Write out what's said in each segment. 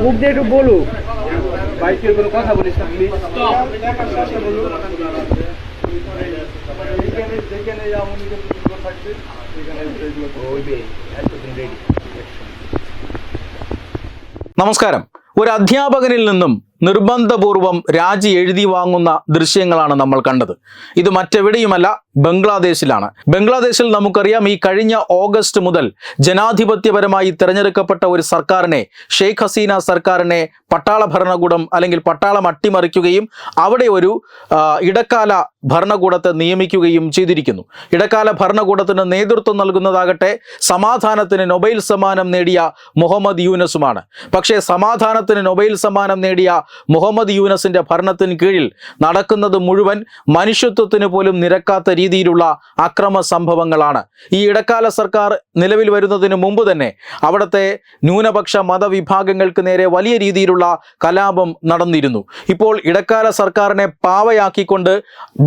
মুখ দিয়ে একটু বলু বাইকের কোনো কথা বলিস না প্লিজ। നമസ്കാരം. ഒരു അധ്യാപകനിൽ നിന്നും നിർബന്ധപൂർവം രാജി എഴുതി വാങ്ങുന്ന ദൃശ്യങ്ങളാണ് നമ്മൾ കണ്ടത്. ഇത് മറ്റെവിടെയുമല്ല, ബംഗ്ലാദേശിലാണ്. ബംഗ്ലാദേശിൽ നമുക്കറിയാം, ഈ കഴിഞ്ഞ ഓഗസ്റ്റ് മുതൽ ജനാധിപത്യപരമായി തിരഞ്ഞെടുക്കപ്പെട്ട ഒരു സർക്കാരിനെ, ഷെയ്ഖ് ഹസീന സർക്കാരിനെ പട്ടാള ഭരണകൂടം അല്ലെങ്കിൽ പട്ടാളം അട്ടിമറിക്കുകയും അവിടെ ഒരു ഇടക്കാല ഭരണകൂടത്തെ നിയമിക്കുകയും ചെയ്തിരിക്കുന്നു. ഇടക്കാല ഭരണകൂടത്തിന് നേതൃത്വം നൽകുന്നതാകട്ടെ സമാധാനത്തിന് നൊബേൽ സമ്മാനം നേടിയ മുഹമ്മദ് യൂനസുമാണ്. പക്ഷേ സമാധാനത്തിന് നൊബേൽ സമ്മാനം നേടിയ മുഹമ്മദ് യൂനസിന്റെ ഭരണത്തിന് കീഴിൽ നടക്കുന്നത് മുഴുവൻ മനുഷ്യത്വത്തിന് പോലും നിരക്കാത്ത രീതിയിലുള്ള അക്രമ സംഭവങ്ങളാണ്. ഈ ഇടക്കാല സർക്കാർ നിലവിൽ വരുന്നതിന് മുമ്പ് തന്നെ അവിടുത്തെ ന്യൂനപക്ഷ മതവിഭാഗങ്ങൾക്ക് നേരെ വലിയ രീതിയിലുള്ള കലാപം നടന്നിരുന്നു. ഇപ്പോൾ ഇടക്കാല സർക്കാരിനെ പാവയാക്കിക്കൊണ്ട്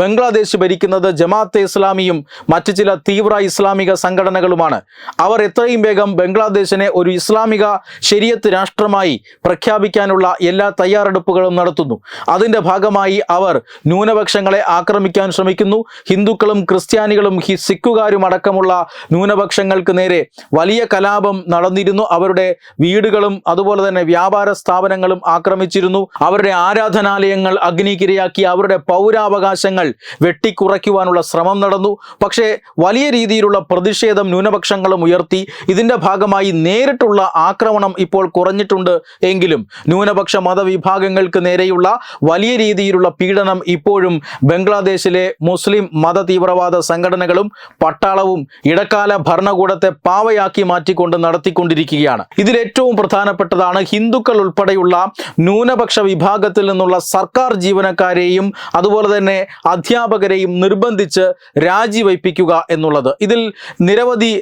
ബംഗ്ലാദേശ് ഭരിക്കുന്നത് ജമാഅത്തെ ഇസ്ലാമിയും മറ്റു ചില തീവ്ര ഇസ്ലാമിക സംഘടനകളുമാണ്. അവർ എത്രയും വേഗം ബംഗ്ലാദേശിനെ ഒരു ഇസ്ലാമിക ശരീഅത്ത് രാഷ്ട്രമായി പ്രഖ്യാപിക്കാനുള്ള എല്ലാ തയ്യാറെടുപ്പുകളും നടത്തുന്നു. അതിൻ്റെ ഭാഗമായി അവർ ന്യൂനപക്ഷങ്ങളെ ആക്രമിക്കാൻ ശ്രമിക്കുന്നു. ഹിന്ദുക്കളും ക്രിസ്ത്യാനികളും സിഖുകാരും അടക്കമുള്ള ന്യൂനപക്ഷങ്ങൾക്ക് നേരെ വലിയ കലാപം നടന്നിരുന്നു. അവരുടെ വീടുകളും അതുപോലെ തന്നെ വ്യാപാര സ്ഥാപനങ്ങളും ആക്രമിച്ചിരുന്നു. അവരുടെ ആരാധനാലയങ്ങൾ അഗ്നിക്കിരയാക്കി അവരുടെ പൗരാവകാശങ്ങൾ വെട്ടിക്കുറയ്ക്കുവാനുള്ള ശ്രമം നടന്നു. പക്ഷേ വലിയ രീതിയിലുള്ള പ്രതിഷേധം ന്യൂനപക്ഷങ്ങളും ഉയർത്തി. ഇതിൻ്റെ ഭാഗമായി നേരിട്ടുള്ള ആക്രമണം ഇപ്പോൾ കുറഞ്ഞിട്ടുണ്ട് എങ്കിലും ന്യൂനപക്ഷ മതവിഭാഗങ്ങൾക്ക് നേരെയുള്ള വലിയ രീതിയിലുള്ള പീഡനം ഇപ്പോഴും ബംഗ്ലാദേശിലെ മുസ്ലിം മത തീവ്രവാദ സംഘടനകളും പട്ടാളവും ഇടക്കാല ഭരണകൂടത്തെ പാവയാക്കി മാറ്റിക്കൊണ്ട് നടത്തിക്കൊണ്ടിരിക്കുകയാണ്. ഇതിലേറ്റവും പ്രധാനപ്പെട്ടതാണ് ഹിന്ദുക്കൾ ഉൾപ്പെടെയുള്ള ന്യൂനപക്ഷ വിഭാഗത്തിൽ നിന്നുള്ള സർക്കാർ ജീവനക്കാരെയും അതുപോലെ തന്നെ അധ്യാപകരെയും നിർബന്ധിച്ച് രാജിവയ്പ്പിക്കുക എന്നുള്ളത്. ഇതിൽ നിരവധി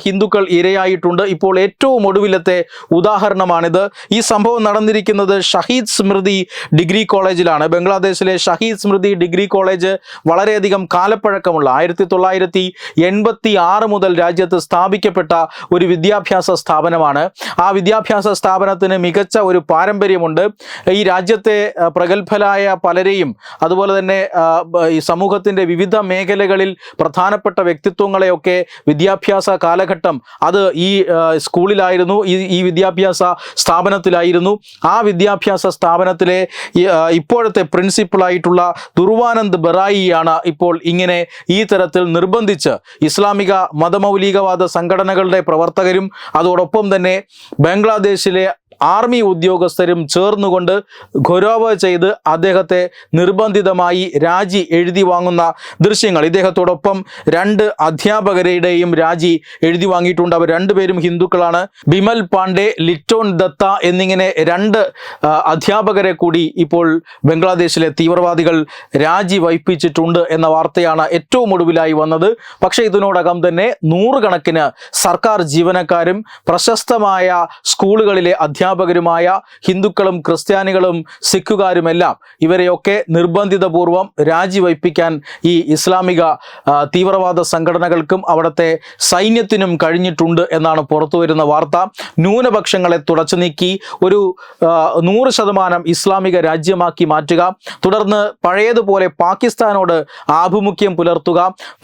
ഹിന്ദുക്കൾ ഇരയായിട്ടുണ്ട്. ഇപ്പോൾ ഏറ്റവും ഒടുവിലത്തെ ഉദാഹരണമാണിത്. ഈ സംഭവം നടന്നിരിക്കുന്നത് ഷഹീദ് സ്മൃതി ഡിഗ്രി കോളേജിലാണ്. ബംഗ്ലാദേശിലെ ഷഹീദ് സ്മൃതി ഡിഗ്രി കോളേജ് വളരെയധികം കാലപ്പഴക്കമുള്ള 1986 മുതൽ രാജ്യത്ത് സ്ഥാപിക്കപ്പെട്ട ഒരു വിദ്യാഭ്യാസ സ്ഥാപനമാണ്. ആ വിദ്യാഭ്യാസ സ്ഥാപനത്തിന് മികച്ച ഒരു പാരമ്പര്യമുണ്ട്. ഈ രാജ്യത്തെ പ്രഗത്ഭരായ പലരെയും അതുപോലെ തന്നെ ഈ സമൂഹത്തിൻ്റെ വിവിധ മേഖലകളിൽ പ്രധാനപ്പെട്ട വ്യക്തിത്വങ്ങളെയൊക്കെ വിദ്യാഭ്യാസ കാലഘട്ടം അത് ഈ സ്കൂളിലായിരുന്നു, ഈ വിദ്യാഭ്യാസ സ്ഥാപനത്തിലായിരുന്നു. ആ വിദ്യാഭ്യാസ സ്ഥാപനത്തിലെ ഇപ്പോഴത്തെ പ്രിൻസിപ്പളായിട്ടുള്ള ദുർവാനന്ദ് ബറായിയാണ് ഇപ്പോൾ ഇങ്ങനെ ഈ തരത്തിൽ നിർബന്ധിച്ച് ഇസ്ലാമിക മതമൗലികവാദ സംഘടനകളുടെ പ്രവർത്തകരും അതോടൊപ്പം തന്നെ ബംഗ്ലാദേശിലെ ആർമി ഉദ്യോഗസ്ഥരും ചേർന്നുകൊണ്ട് ഖൊരോവ ചെയ്ത് അദ്ദേഹത്തെ നിർബന്ധിതമായി രാജി എഴുതി വാങ്ങുന്ന ദൃശ്യങ്ങൾ. ഇദ്ദേഹത്തോടൊപ്പം 2 അധ്യാപകരുടെയും രാജി എഴുതി വാങ്ങിയിട്ടുണ്ട്. അവർ രണ്ടുപേരും ഹിന്ദുക്കളാണ്. ബിമൽ പാണ്ഡെ, ലിറ്റോൺ ദത്ത എന്നിങ്ങനെ 2 അധ്യാപകരെ കൂടി ഇപ്പോൾ ബംഗ്ലാദേശിലെ തീവ്രവാദികൾ രാജി വയ്പ്പിച്ചിട്ടുണ്ട് എന്ന വാർത്തയാണ് ഏറ്റവും ഒടുവിലായി വന്നത്. പക്ഷേ ഇതിനോടകം തന്നെ 100 കണക്കിന് സർക്കാർ ജീവനക്കാരും പ്രശസ്തമായ സ്കൂളുകളിലെ അധ്യാപകരുമായ ഹിന്ദുക്കളും ക്രിസ്ത്യാനികളും സിഖുകാരുമെല്ലാം ഇവരെയൊക്കെ നിർബന്ധിതപൂർവം രാജിവയ്പ്പിക്കാൻ ഈ ഇസ്ലാമിക തീവ്രവാദ സംഘടനകൾക്കും അവിടുത്തെ സൈന്യത്തിനും കഴിഞ്ഞിട്ടുണ്ട് എന്നാണ് പുറത്തു വരുന്ന വാർത്ത. ന്യൂനപക്ഷങ്ങളെ തുടച്ചു നീക്കി ഒരു 100% ഇസ്ലാമിക രാജ്യമാക്കി മാറ്റുക, തുടർന്ന് പഴയതുപോലെ പാകിസ്ഥാനോട് ആഭിമുഖ്യം പുലർത്തുക,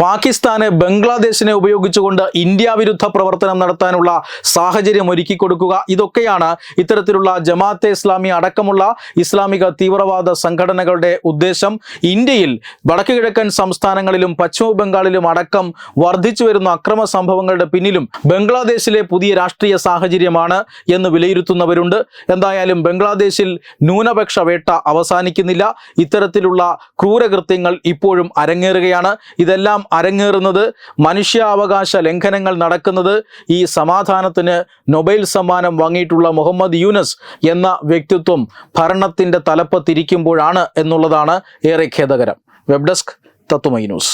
പാകിസ്ഥാന് ബംഗ്ലാദേശിനെ ഉപയോഗിച്ചുകൊണ്ട് ഇന്ത്യ വിരുദ്ധ പ്രവർത്തനം നടത്താനുള്ള സാഹചര്യം ഒരുക്കി കൊടുക്കുക. ഇതൊക്കെയാണ് ഇത്തരത്തിലുള്ള ജമാഅത്തെ ഇസ്ലാമി അടക്കമുള്ള ഇസ്ലാമിക തീവ്രവാദ സംഘടനകളുടെ ഉദ്ദേശം. ഇന്ത്യയിൽ വടക്കു കിഴക്കൻ സംസ്ഥാനങ്ങളിലും പശ്ചിമ ബംഗാളിലും അടക്കം വർദ്ധിച്ചു വരുന്ന അക്രമ സംഭവങ്ങളുടെ പിന്നിലും ബംഗ്ലാദേശിലെ പുതിയ രാഷ്ട്രീയ സാഹചര്യമാണ് എന്ന് വിലയിരുത്തുന്നവരുണ്ട്. എന്തായാലും ബംഗ്ലാദേശിൽ ന്യൂനപക്ഷ വേട്ട അവസാനിക്കുന്നില്ല. ഇത്തരത്തിലുള്ള ക്രൂരകൃത്യങ്ങൾ ഇപ്പോഴും അരങ്ങേറുകയാണ്. ഇതെല്ലാം അരങ്ങേറുന്നത്, മനുഷ്യാവകാശ ലംഘനങ്ങൾ നടക്കുന്നത് ഈ സമാധാനത്തിന് നൊബേൽ സമ്മാനം വാങ്ങിയിട്ടുള്ള മുഹമ്മദ് യൂനസ് എന്ന വ്യക്തിത്വം ഭരണത്തിൻ്റെ തലപ്പത്തിരിക്കുമ്പോഴാണ് എന്നുള്ളതാണ് ഏറെ ഖേദകരം. വെബ് ഡെസ്ക് തത്തുമൈ news.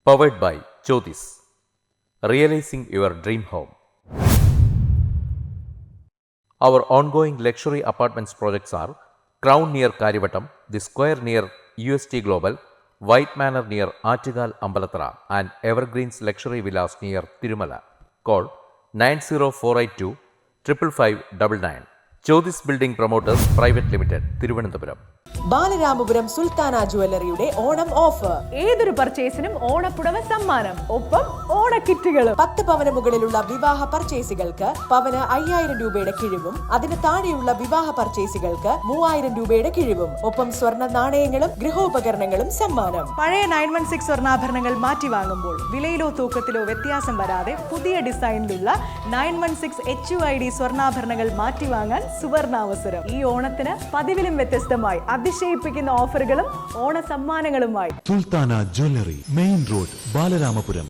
Powered by Jyotis. Realizing your dream home. Our ongoing luxury apartments projects are Crown near Karivattam, The Square near UST Global, White Manor near Aattugal Ambalathara, and Evergreens Luxury Villas near Tirumala. Call 90482 5559. Jyotis building promoters private limited, Thiruvananthapuram. Balaramapuram Sultana ജുവല്ലറിയുടെ Onam offer. ഏതൊരു പർച്ചേസിനും ഓണപ്പുടവ സമ്മാനം, ഒപ്പം ഓണക്കിറ്റുകളും. 10 പവന് മുകളിലുള്ള വിവാഹ പർച്ചേസുകൾക്ക് പവന് 5000 രൂപയുടെ കിഴിവും, അതിന് താഴെയുള്ള വിവാഹ പർച്ചേസുകൾക്ക് 3000 രൂപയുടെ കിഴിവും, ഒപ്പം സ്വർണ്ണ നാണയങ്ങളും ഗൃഹോപകരണങ്ങളും സമ്മാനം. പഴയ 916 സ്വർണ്ണാഭരണങ്ങൾ മാറ്റി വാങ്ങുമ്പോൾ വിലയിലോ തൂക്കത്തിലോ വ്യത്യാസം വരാതെ പുതിയ ഡിസൈനിലുള്ള 916 HUID സ്വർണ്ണാഭരണങ്ങൾ മാറ്റി വാങ്ങാൻ സുവർണാവസരം. ഈ ഓണത്തിന് പതിവിലും വ്യത്യസ്തമായി അതിശയിപ്പിക്കുന്ന ഓഫറുകളും ഓണ സമ്മാനങ്ങളുമായി Sultana jewellery, main road, Balaramapuram.